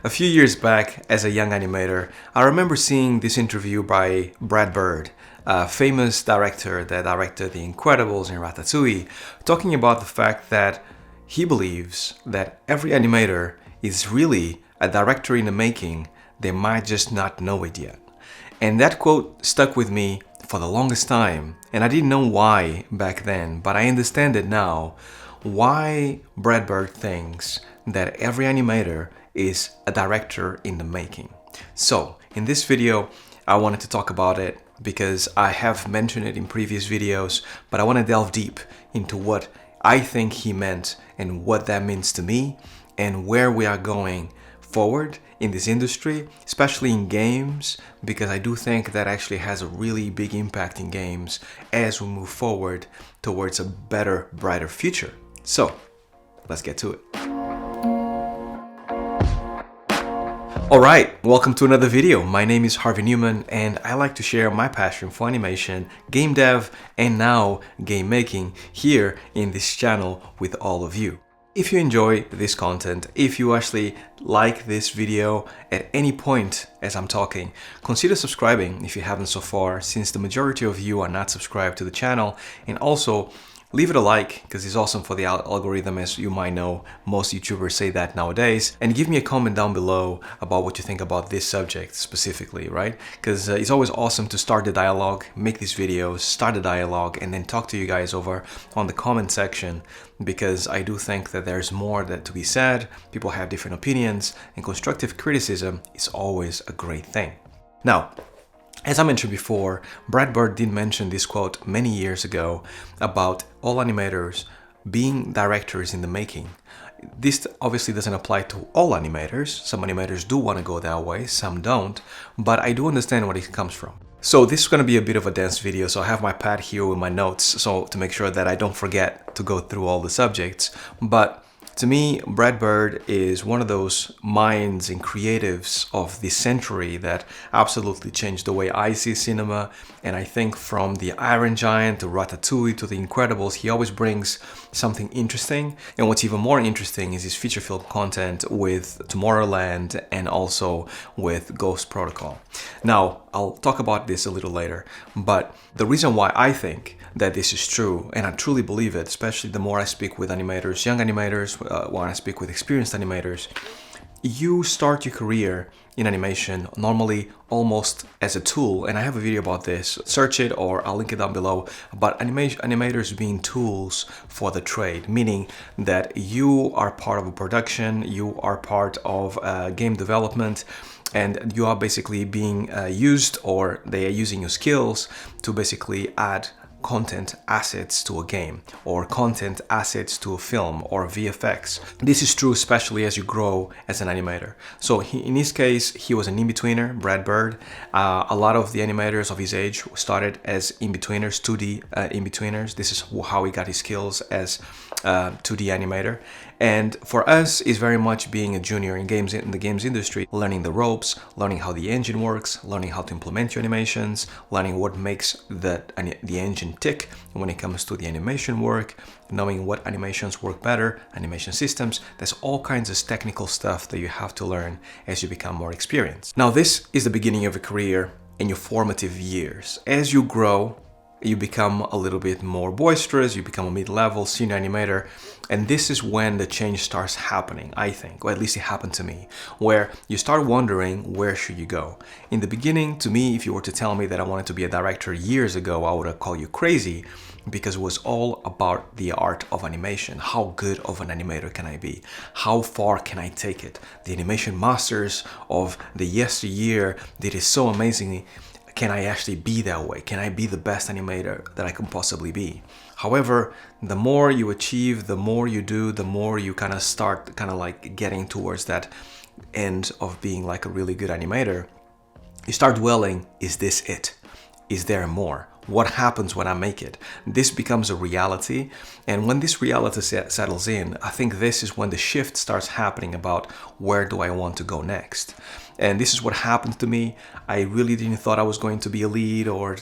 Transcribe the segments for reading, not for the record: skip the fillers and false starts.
A few years back, as a young animator, I remember seeing this interview by Brad Bird, a famous director that directed The Incredibles and Ratatouille, talking about the fact that he believes that every animator is really a director in the making. They might just not know it yet. And that quote stuck with me for the longest time, and I didn't know why back then, but I understand it now, why Brad Bird thinks that every animator is a director in the making. So in this video, I wanted to talk about it because I have mentioned it in previous videos, but I want to delve deep into what I think he meant and what that means to me and where we are going forward in this industry, especially in games, because I do think that actually has a really big impact in games as we move forward towards a better, brighter future. So let's get to it. Alright, welcome to another video. My name is Harvey Newman and I like to share my passion for animation, game dev, and now game making here in this channel with all of you. If you enjoy this content, if you actually like this video at any point as I'm talking, consider subscribing if you haven't so far, since the majority of you are not subscribed to the channel, and also leave it a like because it's awesome for the algorithm, as you might know. Most YouTubers say that nowadays. And give me a comment down below about what you think about this subject specifically, right? Because it's always awesome to start the dialogue, make these videos, start the dialogue, and then talk to you guys over on the comment section, because I do think that there's more that to be said. People have different opinions, and constructive criticism is always a great thing. Now, as I mentioned before, Brad Bird did mention this quote many years ago about all animators being directors in the making. This obviously doesn't apply to all animators. Some animators do want to go that way, some don't, but I do understand where it comes from. So this is going to be a bit of a dense video, so I have my pad here with my notes, so to make sure that I don't forget to go through all the subjects. But to me, Brad Bird is one of those minds and creatives of this century that absolutely changed the way I see cinema. And I think from the Iron Giant to Ratatouille to The Incredibles, he always brings something interesting. And what's even more interesting is his feature film content with Tomorrowland and also with Ghost Protocol. Now, I'll talk about this a little later, but the reason why I think that this is true, and I truly believe it, especially the more I speak with animators, young animators, when I speak with experienced animators, you start your career in animation normally almost as a tool, and I have a video about this. Search it or I'll link it down below, about animators being tools for the trade, meaning that you are part of a production, you are part of game development, and you are basically being used, or they are using your skills to basically add content assets to a game, or content assets to a film or VFX. This is true especially as you grow as an animator. So in his case, he was an in-betweener, Brad Bird. A lot of the animators of his age started as in-betweeners, 2D in-betweeners. This is how he got his skills as 2D animator. And for us, it's very much being a junior in the games industry, learning the ropes, learning how the engine works, learning how to implement your animations, learning what makes the engine tick when it comes to the animation work, knowing what animations work better, animation systems. There's all kinds of technical stuff that you have to learn as you become more experienced. Now, this is the beginning of a career in your formative years. As you grow, you become a little bit more boisterous, you become a mid-level senior animator, and this is when the change starts happening, I think, or at least it happened to me, where you start wondering, where should you go? In the beginning, to me, if you were to tell me that I wanted to be a director years ago, I would have called you crazy, because it was all about the art of animation. How good of an animator can I be? How far can I take it? The animation masters of the yesteryear did it so amazingly. Can I actually be that way? Can I be the best animator that I can possibly be? However, the more you achieve, the more you do, the more you kind of start like getting towards that end of being like a really good animator. You start dwelling, is this it? Is there more? What happens when I make it? This becomes a reality, and when this reality settles in, I think this is when the shift starts happening about where do I want to go next. And this is what happened to me. I really didn't thought I was going to be a lead or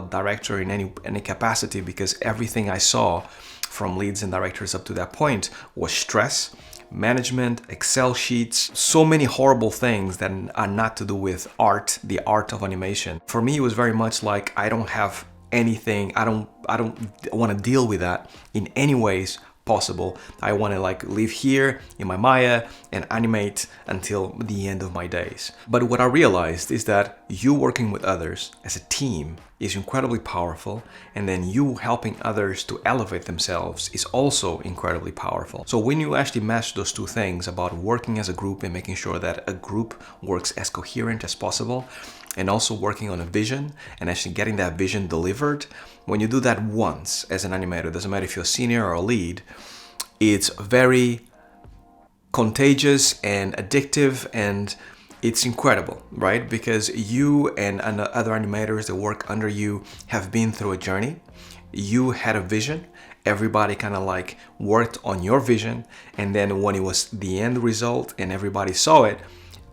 director in any capacity, because everything I saw from leads and directors up to that point was stress, management, Excel sheets, so many horrible things that are not to do with art, the art of animation. For me, it was very much like I don't have anything, I don't want to deal with that in any ways possible. I want to like live here in my Maya and animate until the end of my days. But what I realized is that you working with others as a team is incredibly powerful, and then you helping others to elevate themselves is also incredibly powerful. So when you actually match those two things about working as a group and making sure that a group works as coherent as possible, and also working on a vision and actually getting that vision delivered, when you do that once as an animator, it doesn't matter if you're a senior or a lead, it's very contagious and addictive, and it's incredible, right? Because you and other animators that work under you have been through a journey. You had a vision, everybody kind of like worked on your vision, and then when it was the end result and everybody saw it,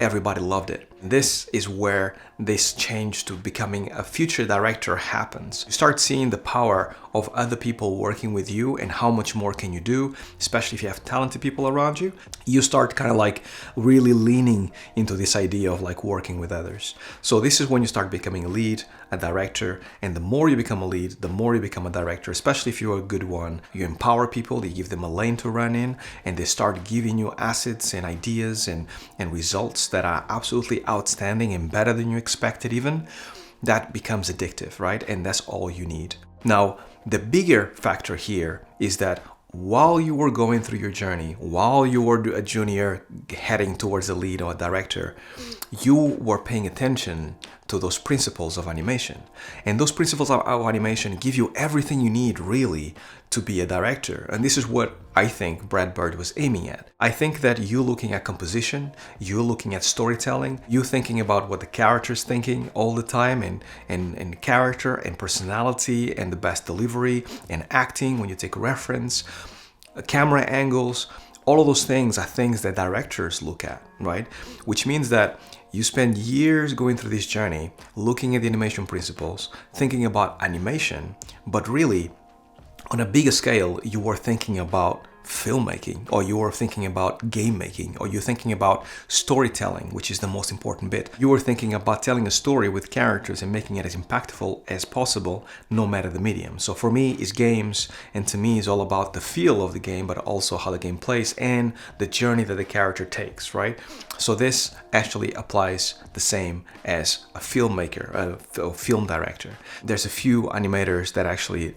everybody loved it. This is where this change to becoming a future director happens. You start seeing the power of other people working with you and how much more can you do, especially if you have talented people around you. You start kind of like really leaning into this idea of like working with others. So this is when you start becoming a lead, a director, and the more you become a lead, the more you become a director, especially if you're a good one. You empower people, you give them a lane to run in, and they start giving you assets and ideas and results that are absolutely outstanding and better than you expected even. That becomes addictive, right? And that's all you need. Now, the bigger factor here is that while you were going through your journey, while you were a junior heading towards a lead or a director, you were paying attention to those principles of animation. And those principles of animation give you everything you need really to be a director. And this is what I think Brad Bird was aiming at. I think that you looking at composition, you looking at storytelling, you thinking about what the character's thinking all the time, and character and personality and the best delivery and acting when you take a reference, camera angles, all of those things are things that directors look at, right? Which means that you spend years going through this journey, looking at the animation principles, thinking about animation, but really, on a bigger scale, you were thinking about filmmaking, or you were thinking about game making, or you're thinking about storytelling, which is the most important bit. You were thinking about telling a story with characters and making it as impactful as possible, no matter the medium. So for me, it's games, and to me, it's all about the feel of the game, but also how the game plays and the journey that the character takes, right? So this actually applies the same as a filmmaker, a film director. There's a few animators that actually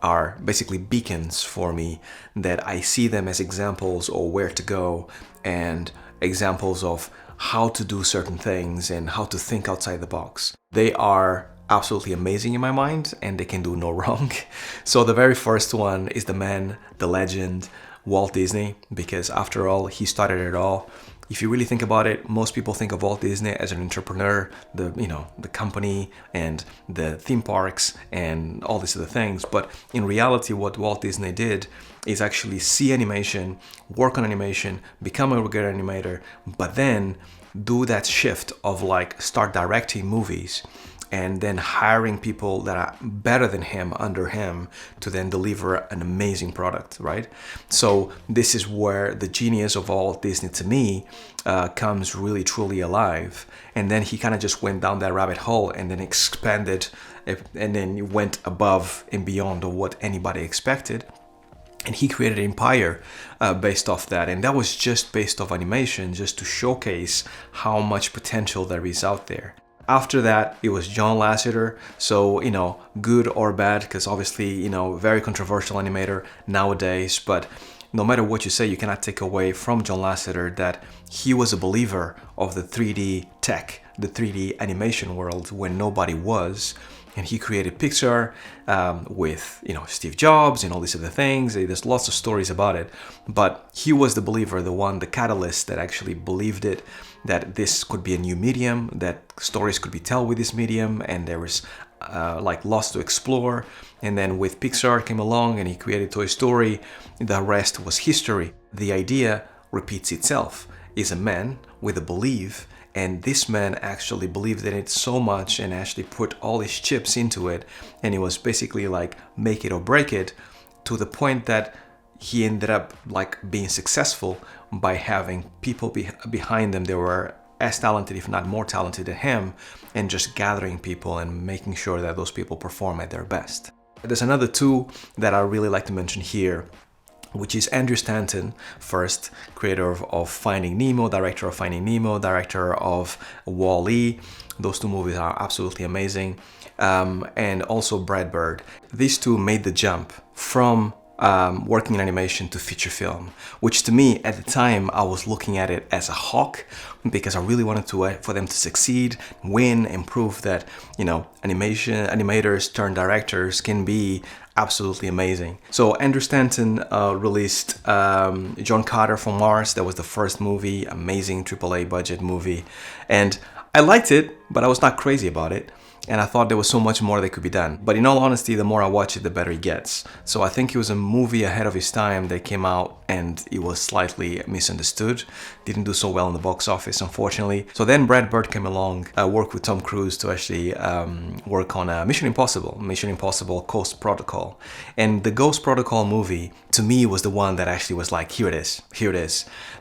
are basically beacons for me, that I see them as examples of where to go and examples of how to do certain things and how to think outside the box. They are absolutely amazing in my mind, and they can do no wrong. So the very first one is the man, the legend, Walt Disney, because after all, he started it all. If you really think about it, most people think of Walt Disney as an entrepreneur, the company and the theme parks and all these other things. But in reality, what Walt Disney did is actually see animation, work on animation, become a good animator, but then do that shift of like start directing movies and then hiring people that are better than him under him to then deliver an amazing product, right? So this is where the genius of Walt Disney to me comes really truly alive. And then he kind of just went down that rabbit hole and then expanded and then went above and beyond of what anybody expected. And he created an empire based off that. And that was just based off animation, just to showcase how much potential there is out there. After that, it was John Lasseter. So, good or bad, because obviously, very controversial animator nowadays. But no matter what you say, you cannot take away from John Lasseter that he was a believer of the 3D tech, the 3D animation world when nobody was. And he created Pixar with, Steve Jobs and all these other things. There's lots of stories about it. But he was the believer, the catalyst that actually believed it, that this could be a new medium, that stories could be told with this medium, and there was lots to explore. And then with Pixar came along and he created Toy Story. The rest was history. The idea repeats itself. Is a man with a belief, and this man actually believed in it so much and actually put all his chips into it, and it was basically like make it or break it, to the point that he ended up like being successful by having people behind them that were as talented, if not more talented than him, and just gathering people and making sure that those people perform at their best. There's another two that I really like to mention here, which is Andrew Stanton, first creator of Finding Nemo, director of Finding Nemo, director of Wall-E. Those two movies are absolutely amazing. And also Brad Bird. These two made the jump from working in animation to feature film, which to me at the time I was looking at it as a hawk, because I really wanted for them to succeed, win, and prove that, you know, animators turned directors can be absolutely amazing. So Andrew Stanton released John Carter from Mars. That was the first movie, amazing AAA budget movie, and I liked it, but I was not crazy about it. And I thought there was so much more that could be done. But in all honesty, the more I watch it, the better it gets. So I think it was a movie ahead of is time that came out and it was slightly misunderstood. Didn't do so well in the box office, unfortunately. So then Brad Bird came along, worked with Tom Cruise to actually work on Mission Impossible Ghost Protocol. And the Ghost Protocol movie, to me, was the one that actually was like, here it is.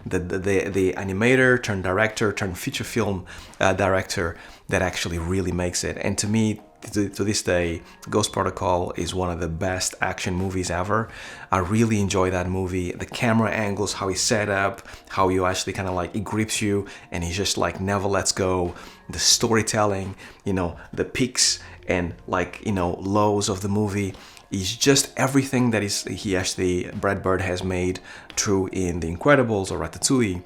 The animator turned director turned feature film director that actually really makes it. And to me, to this day, Ghost Protocol is one of the best action movies ever. I really enjoy that movie. The camera angles, how he's set up, how you actually kind of like, it grips you and he just like never lets go. The storytelling, you know, the peaks and like, you know, lows of the movie is just everything that Brad Bird has made true in The Incredibles or Ratatouille.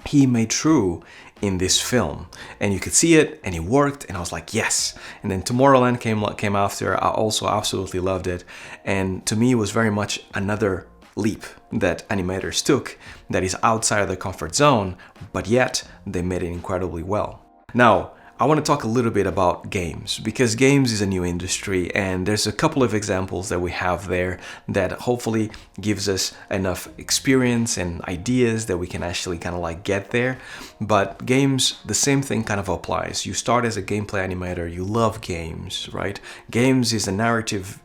He made true in this film, and you could see it, and it worked, and I was like, yes. And then Tomorrowland came after. I also absolutely loved it, and to me it was very much another leap that animators took that is outside of their comfort zone, but yet they made it incredibly well. Now, I want to talk a little bit about games, because games is a new industry and there's a couple of examples that we have there that hopefully gives us enough experience and ideas that we can actually kind of like get there. But games, the same thing kind of applies. You start as a gameplay animator, you love games, right? Games is a narrative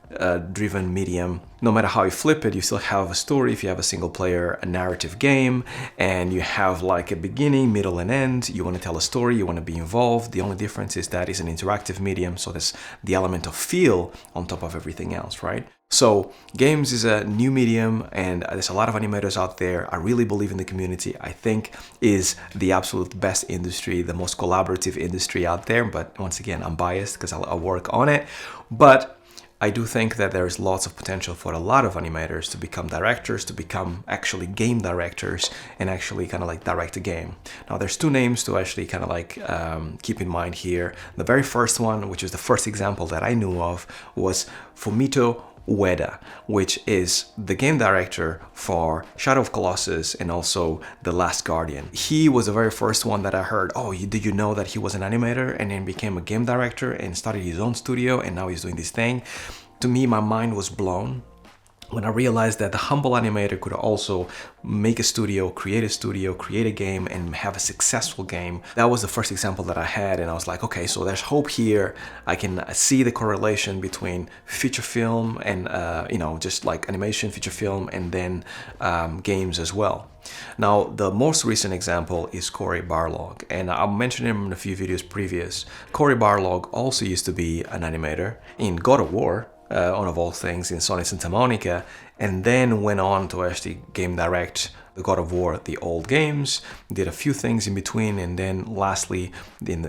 driven medium. No matter how you flip it, you still have a story if you have a single player, a narrative game, and you have like a beginning, middle, and end. You want to tell a story, you want to be involved. The only difference is that it's an interactive medium, so there's the element of feel on top of everything else, right? So games is a new medium and there's a lot of animators out there. I really believe in the community. I think is the absolute best industry, the most collaborative industry out there. But once again, I'm biased because I work on it. But I do think that there's lots of potential for a lot of animators to become directors, to become actually game directors and actually kind of like direct a game. Now there's two names to actually kind of like keep in mind here. The very first one, which is the first example that I knew of, was Fumito Ueda, which is the game director for Shadow of Colossus and also The Last Guardian. He was the very first one that I heard, oh, did you know that he was an animator and then became a game director and started his own studio and now he's doing this thing? To me, my mind was blown when I realized that the humble animator could also make a studio, create a game, and have a successful game. That was the first example that I had, and I was like, okay, so there's hope here. I can see the correlation between feature film and, just like animation, feature film, and then games as well. Now, the most recent example is Cory Barlog, and I mentioned him in a few videos previous. Cory Barlog also used to be an animator in God of War, one of all things, in Sony Santa Monica, and then went on to actually game direct the God of War, the old games, did a few things in between, and then lastly,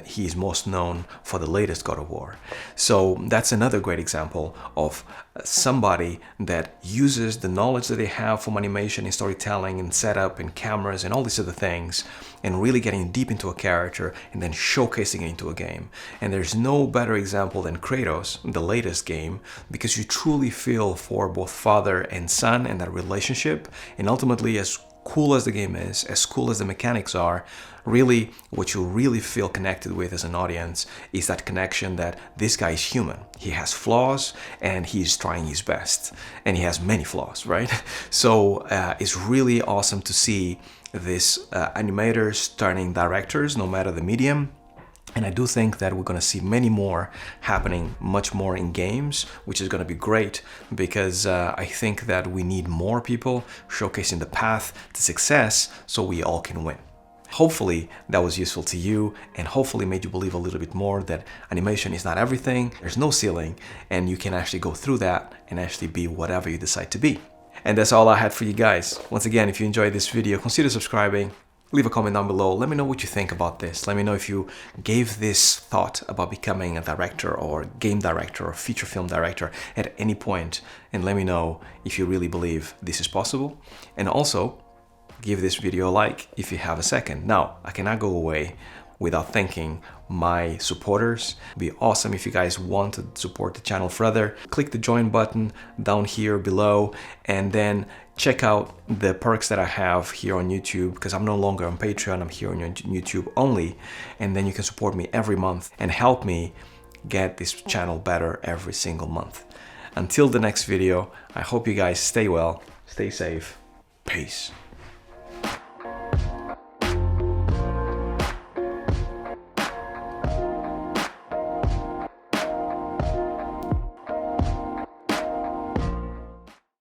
he's most known for the latest God of War. So that's another great example of somebody that uses the knowledge that they have from animation and storytelling and setup and cameras and all these other things, and really getting deep into a character and then showcasing it into a game. And there's no better example than Kratos, the latest game, because you truly feel for both father and son and that relationship, and ultimately, as cool as the game is, as cool as the mechanics are, really what you really feel connected with as an audience is that connection that this guy is human. He has flaws and he's trying his best, and he has many flaws, right? So it's really awesome to see this animators turning directors, no matter the medium, And I do think that we're going to see many more happening, much more in games, which is going to be great because I think that we need more people showcasing the path to success so we all can win. Hopefully that was useful to you and hopefully made you believe a little bit more that animation is not everything, there's no ceiling, and you can actually go through that and actually be whatever you decide to be. And that's all I had for you guys. Once again, if you enjoyed this video, consider subscribing. Leave a comment down below. Let me know what you think about this. Let me know if you gave this thought about becoming a director or game director or feature film director at any point. And let me know if you really believe this is possible. And also, give this video a like if you have a second. Now, I cannot go away without thanking my supporters. It'd be awesome if you guys want to support the channel further. Click the join button down here below and then check out the perks that I have here on YouTube because I'm no longer on Patreon, I'm here on YouTube only. And then you can support me every month and help me get this channel better every single month. Until the next video, I hope you guys stay well, stay safe, peace.